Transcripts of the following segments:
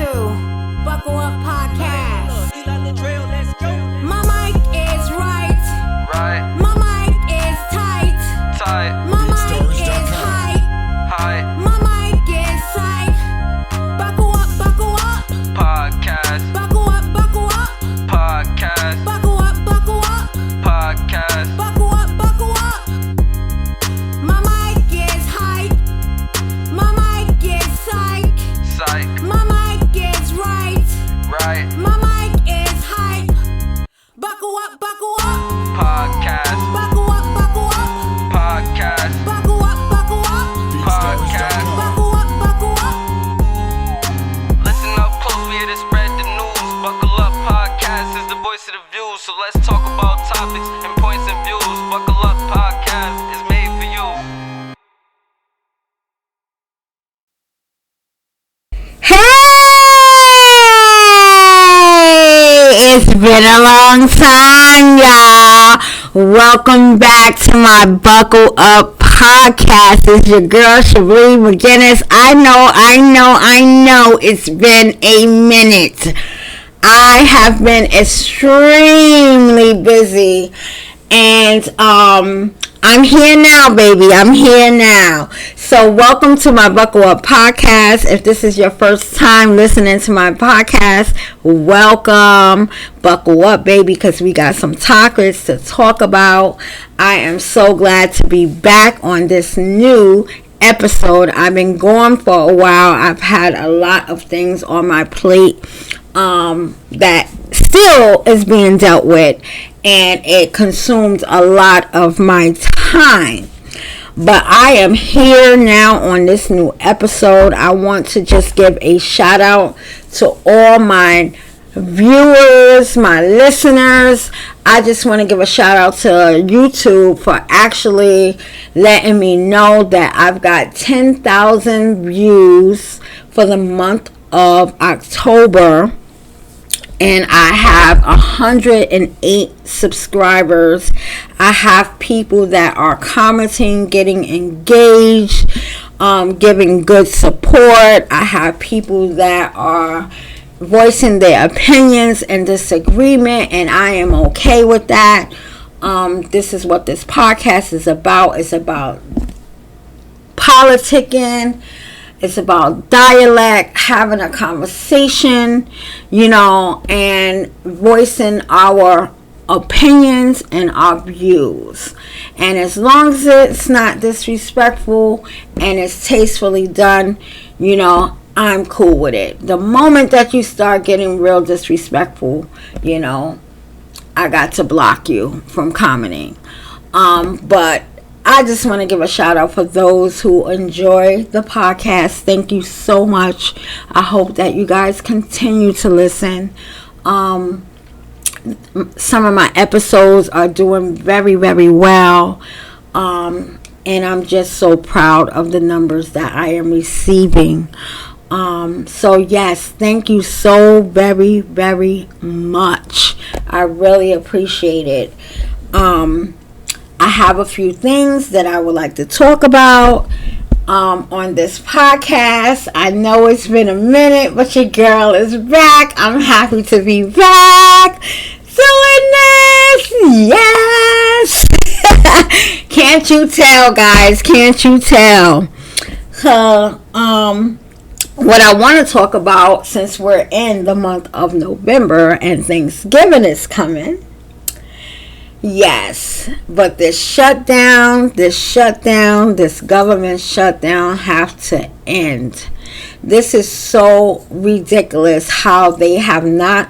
Buckle Up Podcast. My mic is right. My mic is tight. My mic is high. My mic is tight. Buckle up podcast. Buckle up Podcast. Buckle up Podcast. Buckle up. My mic is hype. My mic is psych. Psych. My mic is right. My mic is hype. Buckle up. Podcast. Buckle up. Podcast. Buckle up. Podcast. Buckle up. Listen up close, we here to spread the news. Buckle Up Podcast is the voice of the views. So let's talk about topics and points of views. Buckle Up Podcast is made for you. Hey, it's been a long time, y'all. Welcome back to my Buckle Up Podcast. It's your girl, Shablee McGinnis. I know it's been a minute. I have been extremely busy, and I'm here now, baby. I'm here now. So welcome to my Buckle Up Podcast. If this is your first time listening to my podcast, welcome. Buckle up, baby, because we got some topics to talk about. I am so glad to be back on this new episode. I've been gone for a while. I've had a lot of things on my plate that still is being dealt with, and it consumed a lot of my time. But I am here now on this new episode. I want to just give a shout out to all my viewers, my listeners. I just want to give a shout out to YouTube for actually letting me know that I've got 10,000 views for the month of October, and I have 108 subscribers. I have people that are commenting, getting engaged, giving good support. I have people that are voicing their opinions and disagreement, and I am okay with that. This is what this podcast is about. It's about politicking. It's about dialect, having a conversation, and voicing our opinions and our views. And as long as it's not disrespectful and it's tastefully done, I'm cool with it. The moment that you start getting real disrespectful, I got to block you from commenting. But I just want to give a shout out for those who enjoy the podcast. Thank you so much. I hope that you guys continue to listen. Some of my episodes are doing very, very well. And I'm just so proud of the numbers that I am receiving. So yes, thank you so very, very much. I really appreciate it. I have a few things that I would like to talk about on this podcast. I know it's been a minute, but your girl is back. I'm happy to be back doing this. Yes. Can't you tell, guys? Can't you tell? What I want to talk about, since we're in the month of November and Thanksgiving is coming. Yes, but this government shutdown have to end. This is so ridiculous how they have not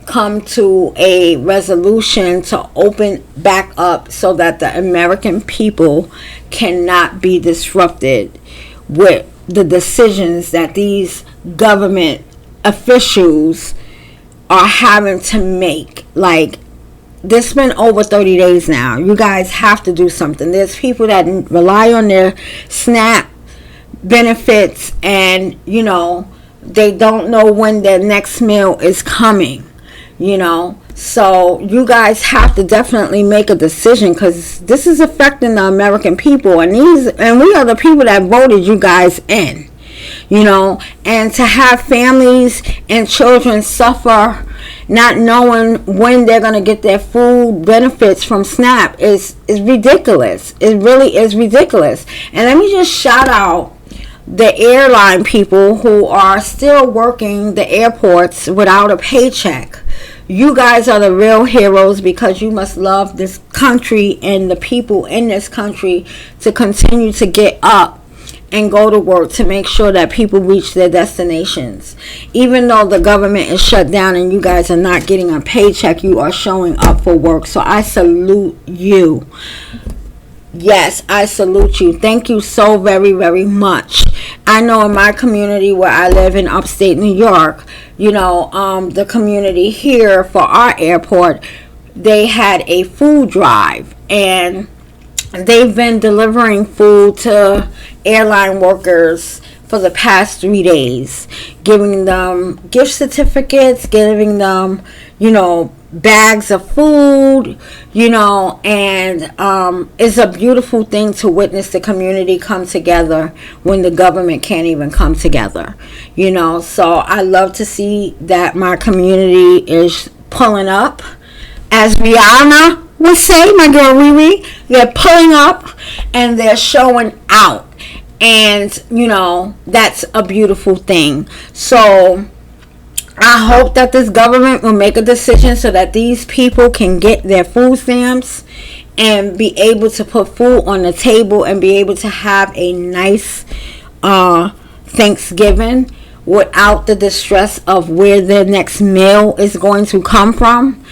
come to a resolution to open back up so that the American people cannot be disrupted with the decisions that these government officials are having to make. Like, this been over 30 days now. You guys have to do something. There's people that rely on their SNAP benefits, and they don't know when their next meal is coming. So you guys have to definitely make a decision, because this is affecting the American people, and we are the people that voted you guys in. and to have families and children suffer not knowing when they're going to get their food benefits from SNAP is ridiculous. It really is ridiculous. And let me just shout out the airline people who are still working the airports without a paycheck. You guys are the real heroes, because you must love this country and the people in this country to continue to get up and go to work to make sure that people reach their destinations. Even though the government is shut down and you guys are not getting a paycheck, you are showing up for work. So I salute you. Yes, I salute you. Thank you so very, very much. I know in my community where I live in upstate New York, the community here for our airport, they had a food drive, and they've been delivering food to airline workers for the past 3 days, giving them gift certificates, giving them, bags of food, and it's a beautiful thing to witness the community come together when the government can't even come together, so I love to see that my community is pulling up, as Rihanna would say, my girl Riri. They're pulling up and they're showing out, and that's a beautiful thing. So I hope that this government will make a decision so that these people can get their food stamps and be able to put food on the table and be able to have a nice Thanksgiving without the distress of where their next meal is going to come from.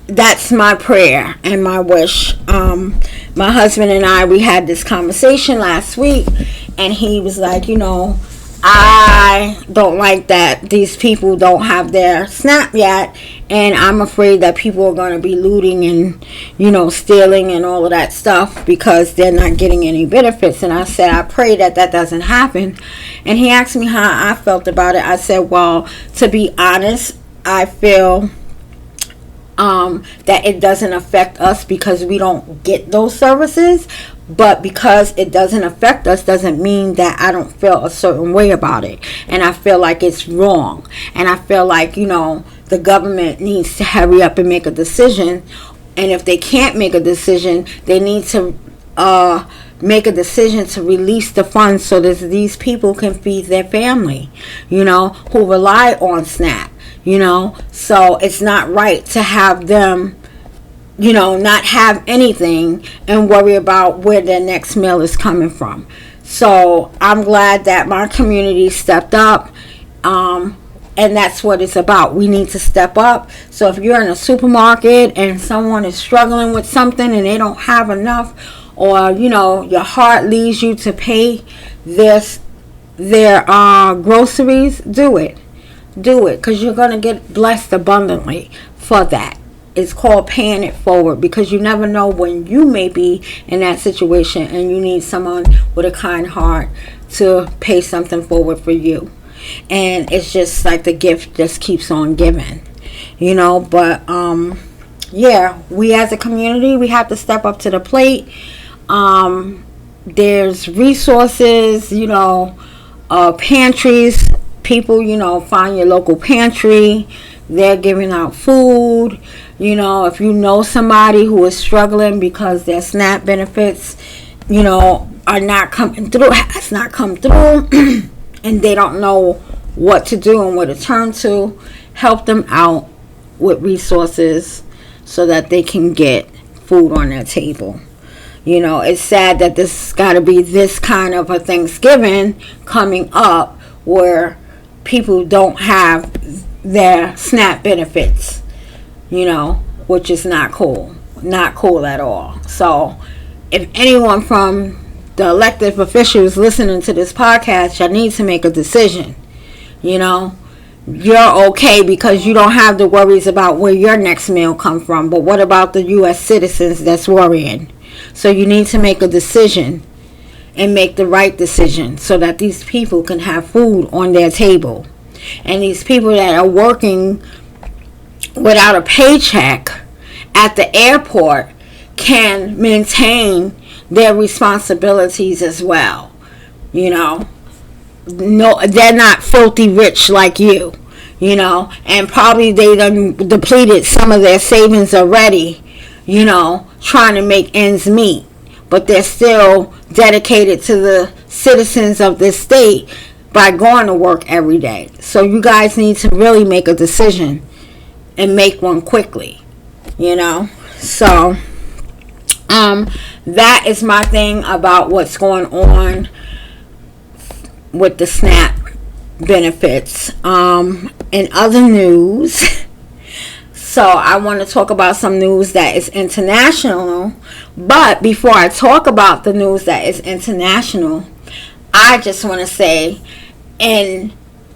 That's my prayer and my wish. My husband and I, we had this conversation last week, and he was like, I don't like that these people don't have their SNAP yet, and I'm afraid that people are going to be looting and, stealing and all of that stuff because they're not getting any benefits. And I said, I pray that doesn't happen. And he asked me how I felt about it. I said, well, to be honest, I feel that it doesn't affect us because we don't get those services. But because it doesn't affect us doesn't mean that I don't feel a certain way about it. And I feel like it's wrong. And I feel like, the government needs to hurry up and make a decision. And if they can't make a decision, they need to make a decision to release the funds so that these people can feed their family, who rely on SNAP, So it's not right to have them not have anything and worry about where their next meal is coming from. So I'm glad that my community stepped up, and that's what it's about. We need to step up. So if you're in a supermarket and someone is struggling with something and they don't have enough, or your heart leads you to pay their groceries, do it, because you're going to get blessed abundantly for that. It's called paying it forward, because you never know when you may be in that situation and you need someone with a kind heart to pay something forward for you. And it's just like the gift just keeps on giving, but yeah, we as a community, we have to step up to the plate. There's resources, pantries, people, find your local pantry. They're giving out food. If you know somebody who is struggling because their SNAP benefits, are not coming through, has not come through, and they don't know what to do and where to turn to, help them out with resources so that they can get food on their table. It's sad that this got to be this kind of a Thanksgiving coming up where people don't have their SNAP benefits, which is not cool at all. So if anyone from the elected officials listening to this podcast, you need to make a decision. You're okay because you don't have the worries about where your next meal come from, but what about the U.S. citizens that's worrying? So you need to make a decision and make the right decision so that these people can have food on their table. And these people that are working without a paycheck at the airport can maintain their responsibilities as well. No, they're not filthy rich like you, and probably they done depleted some of their savings already, trying to make ends meet. But they're still dedicated to the citizens of this state by going to work every day. So you guys need to really make a decision and make one quickly, So, that is my thing about what's going on with the SNAP benefits. In other news, so I want to talk about some news that is international. But before I talk about the news that is international, I just want to say, in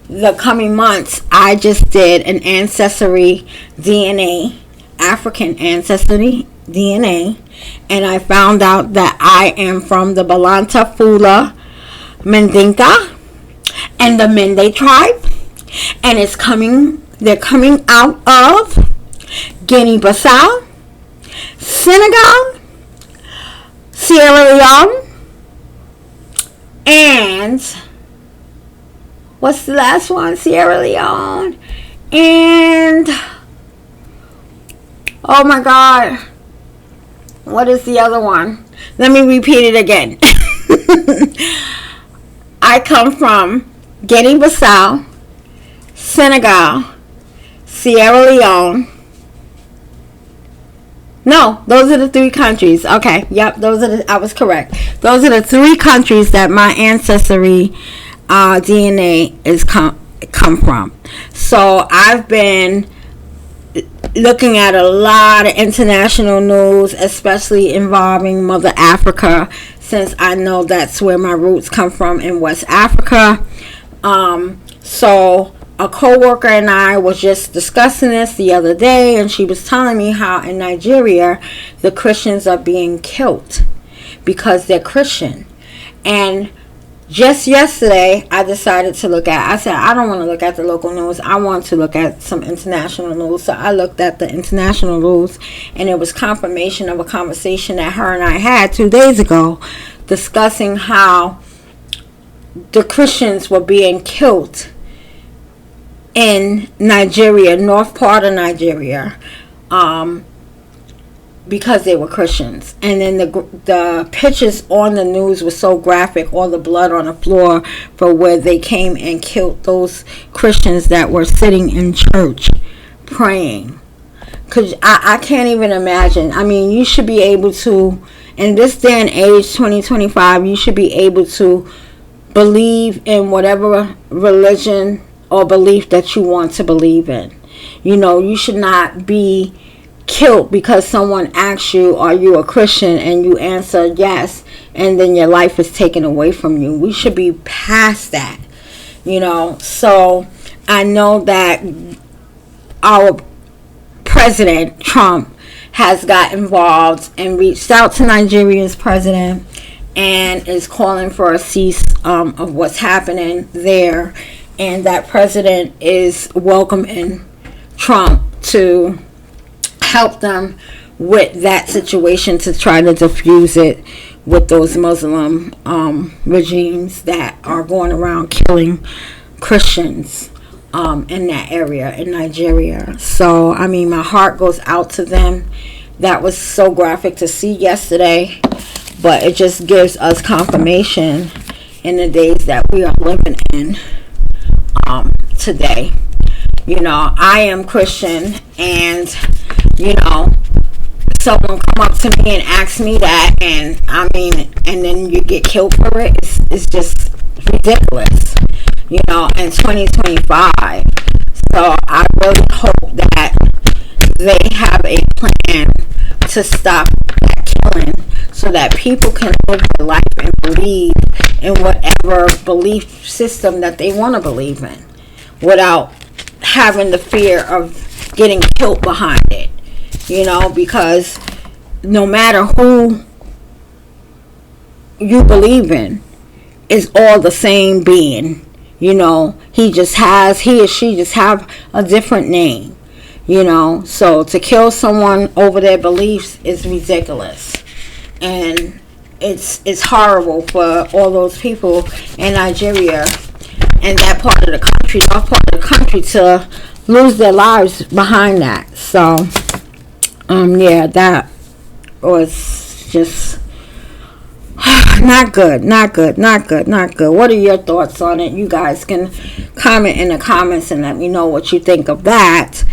the coming months, I just did an ancestry DNA, African ancestry DNA, and I found out that I am from the Balanta Fula Mandinka and the Mende tribe, and they're coming out of Guinea-Bissau, Senegal, Sierra Leone, and what's the last one? Sierra Leone, and oh my God, what is the other one? Let me repeat it again. I come from Guinea-Bissau, Senegal, Sierra Leone. No, those are the three countries. Okay, yep, I was correct. Those are the three countries that my ancestry DNA is come from. So I've been looking at a lot of international news, especially involving Mother Africa, since I know that's where my roots come from in West Africa. So a co-worker and I was just discussing this the other day, and she was telling me how in Nigeria the Christians are being killed because they're Christian. And just yesterday I decided to I said I don't want to look at the local news, I want to look at some international news. So I looked at the international news, and it was confirmation of a conversation that her and I had 2 days ago, discussing how the Christians were being killed in Nigeria, north part of Nigeria, because they were Christians. And then the pictures on the news were so graphic, all the blood on the floor for where they came and killed those Christians that were sitting in church praying. Cause I can't even imagine. I mean, you should be able to, in this day and age, 2025, you should be able to believe in whatever religion or belief that you want to believe in. You should not be killed because someone asks you, are you a Christian, and you answer yes, and then your life is taken away from you. We should be past that. So I know that our President Trump has got involved and reached out to Nigeria's president and is calling for a cease of what's happening there, and that president is welcoming Trump to help them with that situation, to try to diffuse it with those Muslim regimes that are going around killing Christians in that area in Nigeria. So I mean, my heart goes out to them. That was so graphic to see yesterday, but it just gives us confirmation in the days that we are living in today. I am Christian, and someone come up to me and ask me that, and I mean, and then you get killed for it. It's just ridiculous, in 2025. So I really hope that they have a plan to stop that killing, so that people can live their life and believe in whatever belief system that they want to believe in, without having the fear of getting killed behind it. Because no matter who you believe in, it's all the same being. He or she just have a different name. So to kill someone over their beliefs is ridiculous. And it's horrible for all those people in Nigeria and that part of the country to lose their lives behind that. So yeah, that was just not good. What are your thoughts on it? You guys can comment in the comments and let me know what you think of that.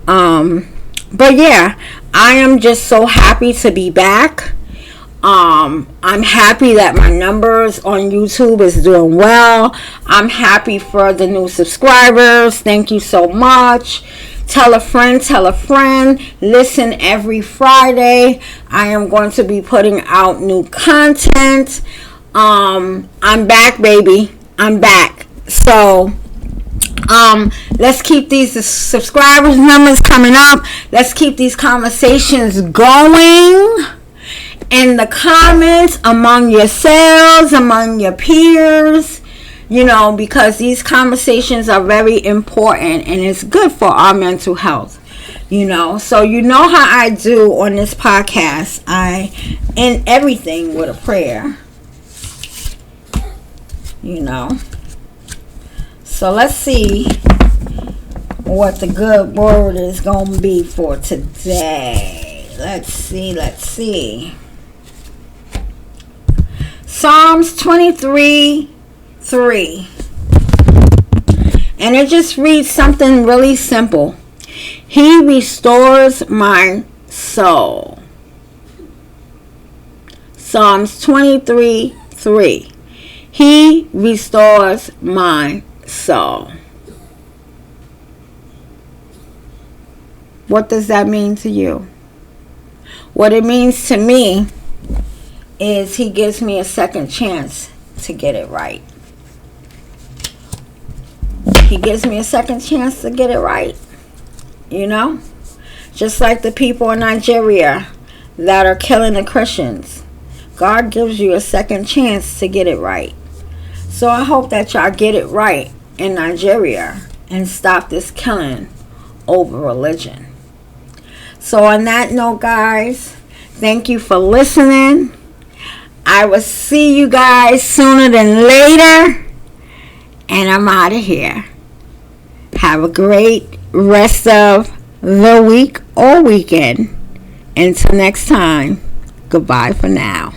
But yeah, I am just so happy to be back. I'm happy that my numbers on YouTube is doing well. I'm happy for the new subscribers. Thank you so much. Tell a friend. Listen every Friday. I am going to be putting out new content. I'm back, baby. I'm back. So let's keep these subscribers numbers coming up. Let's keep these conversations going in the comments, among yourselves, among your peers, because these conversations are very important and it's good for our mental health, So how I do on this podcast. I end everything with a prayer, So let's see what the good word is going to be for today. Let's see. Psalms 23:3. And it just reads something really simple. He restores my soul. Psalms 23:3. He restores my soul. What does that mean to you? What it means to me is he gives me a second chance to get it right. He gives me a second chance to get it right. Just like the people in Nigeria that are killing the Christians. God gives you a second chance to get it right. So I hope that y'all get it right in Nigeria and stop this killing over religion. So on that note, guys, thank you for listening. I will see you guys sooner than later. And I'm out of here. Have a great rest of the week or weekend. Until next time, goodbye for now.